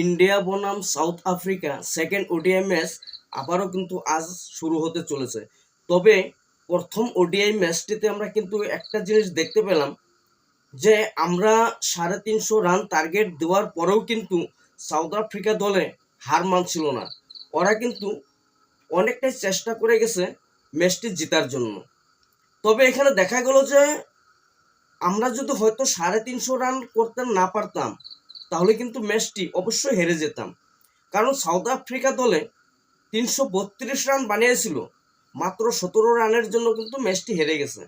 India বনাম south Africa second ODI match আবারও কিন্তু আজ শুরু হতে চলেছে। তবে প্রথম ওডিআই ম্যাচটিতে আমরা কিন্তু একটা জিনিস দেখতে পেলাম যে আমরা 350 রান টার্গেট দেওয়ার পরেও কিন্তু সাউথ আফ্রিকা দলে হার মানছিল না। ওরা কিন্তু অনেকটাই চেষ্টা করে গেছে ম্যাচটি জেতার জন্য। তবে এখানে দেখা গেল যে আমরা যদি হয়তো 350 রান করতে না পারতাম তাহলে কিন্তু ম্যাচটি অবশ্যই হেরে যেতাম। কারণ সাউথ আফ্রিকা দলে 332 রান বানিয়েছিল, মাত্র 17 রানের জন্য কিন্তু ম্যাচটি হেরে গেছে।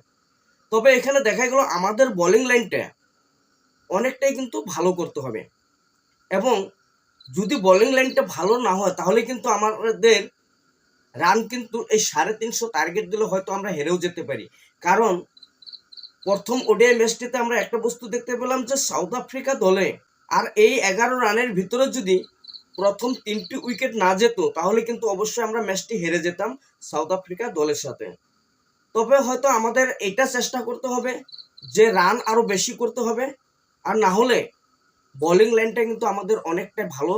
তবে এখানে দেখা গেল আমাদের বোলিং লাইনটা অনেকটাই কিন্তু ভালো করতে হবে, এবং যদি বোলিং লাইনটা ভালো না হয় তাহলে কিন্তু আমাদের রান কিন্তু এই 350 টার্গেট দিলে হয়তো আমরা হেরেও যেতে পারি। কারণ প্রথম ওডিআই ম্যাচটিতে আমরা একটা বস্তু দেখতে পেলাম যে সাউথ আফ্রিকা দলে আর এই 11 রানের ভিতরে যদি প্রথম 3টি উইকেট না যেত তাহলে কিন্তু অবশ্যই আমরা ম্যাচটি হেরে যেতাম সাউথ আফ্রিকা দলের সাথে। তবে হয়তো আমাদের এটা চেষ্টা করতে হবে যে রান আরও বেশি করতে হবে, আর না হলে বোলিং লাইনটা কিন্তু আমাদের অনেকটাই ভালো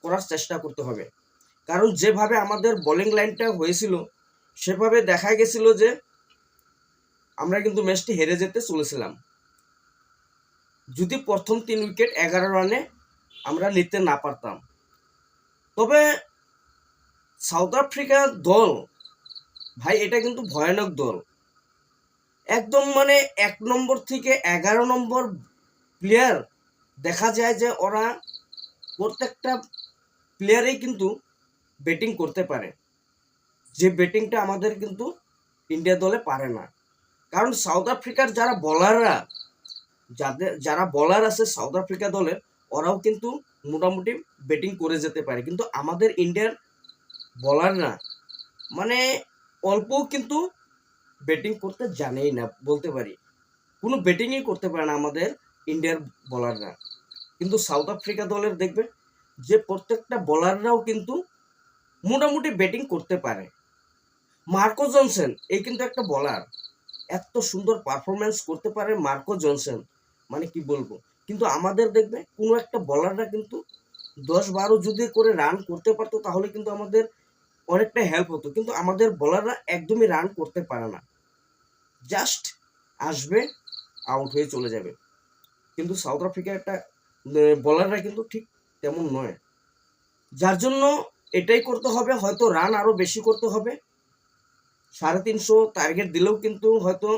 করার চেষ্টা করতে হবে। কারণ যেভাবে আমাদের বোলিং লাইনটা হয়েছিল সেভাবে দেখা গেছিল যে আমরা কিন্তু ম্যাচটি হেরে যেতে চলেছিলাম যদি প্রথম 3 উইকেট 11 রানে আমরা নিতে না পারতাম। তবে সাউথ আফ্রিকা দল ভাই, এটা কিন্তু ভয়ানক দল। একদম মানে 1 নম্বর থেকে 11 নম্বর প্লেয়ার দেখা যায় যে ওরা প্রত্যেকটা প্লেয়ারেই কিন্তু ব্যাটিং করতে পারে, যে ব্যাটিংটা আমাদের কিন্তু ইন্ডিয়া দলে পারে না। কারণ সাউথ আফ্রিকার যারা বলার আছে সাউথ আফ্রিকা দলের, ওরাও কিন্তু মোটামুটি ব্যাটিং করে যেতে পারে, কিন্তু আমাদের ইন্ডিয়ার বলাররা মানে অল্পও কিন্তু ব্যাটিং করতে জানেই না, বলতে পারি কোনো ব্যাটিংই করতে পারে না আমাদের ইন্ডিয়ার বলাররা। কিন্তু সাউথ আফ্রিকা দলের দেখবে যে প্রত্যেকটা বলাররাও কিন্তু মোটামুটি ব্যাটিং করতে পারে। মার্কো জনসন এই কিন্তু একটা বলার, এত সুন্দর পারফরমেন্স করতে পারে মার্কো জনসন, মানে কি বলবো। কিন্তু আমাদের দেখবে কোনো একটা বলাররা কিন্তু 10-12 যদি করে রান করতে পারতো তাহলে কিন্তু আমাদের অনেকটা হেল্প হতো, কিন্তু আমাদের বলাররা একদমই রান করতে পারে না, জাস্ট আসবে আউট হয়ে চলে যাবে। কিন্তু সাউথ আফ্রিকার একটা বলাররা কিন্তু ঠিক তেমন নয়, যার জন্য এটাই করতে হবে, হয়তো রান আরও বেশি করতে হবে। 350 টার্গেট দিলেও কিন্তু হয়তো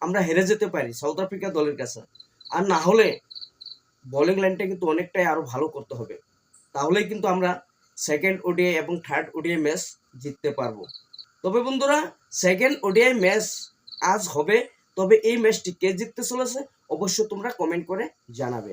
আমরা হেরে যেতে পারি সাউথ আফ্রিকা দলের কাছে। আর না হলে বোলিং লাইনটা কিন্তু অনেকটাই আরও ভালো করতে হবে, তাহলেই কিন্তু আমরা সেকেন্ড ওডিআই এবং থার্ড ওডিআই ম্যাচ জিততে পারবো। তবে বন্ধুরা, সেকেন্ড ওডিআই ম্যাচ আজ হবে, তবে এই ম্যাচটি কে জিততে চলেছে অবশ্যই তোমরা কমেন্ট করে জানাবে।